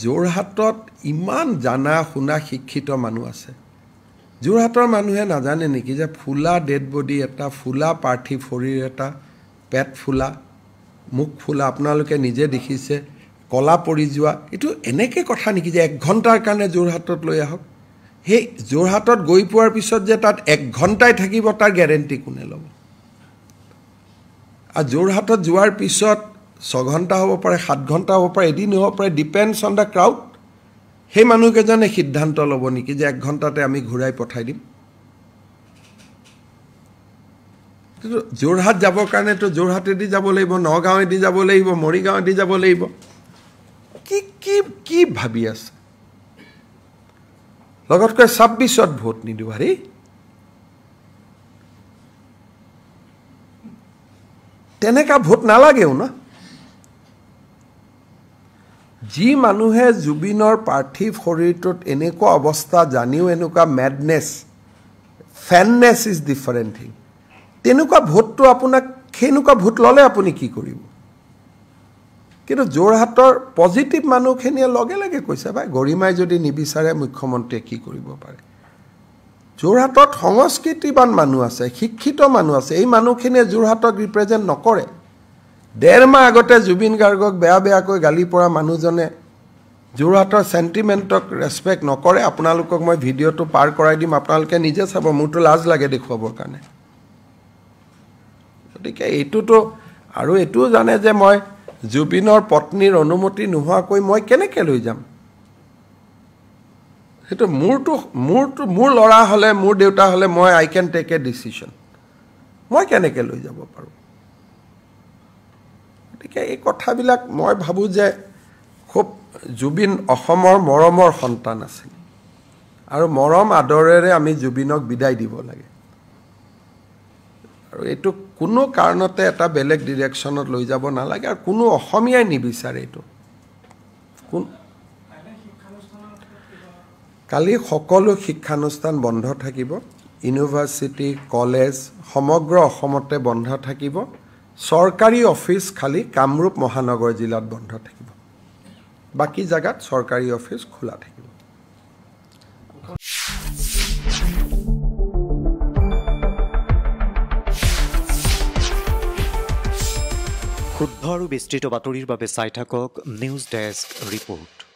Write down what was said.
যোৰহাটত ইমান জানা শুনা শিক্ষিত মানুহ আছে যোৰহাটৰ মানুহে নাজানে নেকি যে ফুলা ডেড বডি এটা ফুলা পাৰ্থিৱ শৰীৰ এটা পেট ফুলা মুখ ফুলা আপোনালোকে নিজে দেখিছে কলা পৰি যোৱা এটো এনেকে কথা নেকি যে 1 ঘণ্টাৰ কাৰণে যোৰহাটত লৈ আহক হে যোৰহাটত গৈ পোৱাৰ পিছত যে তাত 1 ঘণ্টাই থাকিব তাৰ গ্যাৰেন্টি কোনে ল'ব আৰু যোৰহাটত যোৱাৰ পিছত 6 ঘণ্টা হ'ব পাৰে 7 ঘণ্টা হ'ব পাৰে এদিন হ'ব পাৰে ডিপেন্ডছ অন দা ক্ৰাউড হে মানুহকেজনে সিদ্ধান্ত ল'ব নেকি যে 1 ঘণ্টাতে আমি ঘূৰাই পঠাই দিম যোৰহাট যাবৰ কাৰণে তো যোৰহাটেদি যাব লাগিব নগাঁৱেদি যাব লাগিব মৰিগাঁৱেদি যাব লাগিব কি কি কি ভাবি আছে লগতকৈ 26ত ভোট নিদিব হাৰি তেনেকা ভোট নালাগেও না যি মানুহে জুবিনৰ পাৰ্থিৱ শৰীৰটোত এনেকুৱা অৱস্থা জানিও এনেকুৱা ম্যাডনেস ফ্যাননেস ইজ ডিফাৰেন্ট থিং তেনেকুৱা ভোটটো আপোনাক খেনুকা ভোট ললে আপুনি কি কৰিব কিন্তু যোৰহাটৰ পজিটিভ মানুহখিনিয়ে লগে লগে কৈছে ভাই গৰিমাই যদি নিবিচাৰে মুখ্যমন্ত্ৰীয়ে কি কৰিব পাৰে যোৰহাটত সংস্কৃতিবান মানুহ আছে শিক্ষিত মানুহ আছে এই মানুহখিনিয়ে যোৰহাটক ৰিপ্ৰেজেন্ট নকৰে 1.5 মাহ আগতে জুবিন গাৰ্গক বেয়া গালি পৰা মানুহজনে যোৰহাটৰ সেন্টিমেন্টক ৰেসপেক্ট নকৰে আপোনালোকক মই ভিডিওটো পাৰ কৰাই দিম আপোনালোকে নিজে চাব মোৰটো লাজ লাগে দেখুৱাবৰ কাৰণে গতিকে এইটোতো আৰু এটো জানে যে মই জুবিনৰ পত্নীৰ অনুমতি নোহোৱাকৈ মই কেনেকৈ লৈ যাম হেতু মোৰ লৰা হলে মোৰ দেউতা হলে মই আই ক্যান টেক এ ডিসিশন মই কেনেকৈ লৈ যাব পাৰো গতিকে এই কথাবিলাক মই ভাবো যে খুব জুবিন অসমৰ মৰমৰ সন্তান আছিল আৰু মৰম আদৰেৰে আমি জুবিনক বিদায় দিব লাগে আৰু এটো কোনো কাৰণতে এটা বেলেগ ডিৰেকশনত লৈ যাব নালাগে আৰু কোনো অসমীয়াই নিবিচাৰে এটো কালি সকলো শিক্ষানুষ্ঠান বন্ধ থাকিব ইউনিভাৰ্সিটি কলেজ সমগ্ৰ অসমতে বন্ধ থাকিব সৰকাৰি অফিস খালি কামৰূপ মহানগৰ জিলাত বন্ধ থাকিব বাকি জায়গাত সৰকাৰি অফিস খোলা থাকিব শুদ্ধ আৰু বিস্তৃত বাতৰিৰ বাবে চাই থাকক নিউজ ডেস্ক ৰিপোৰ্ট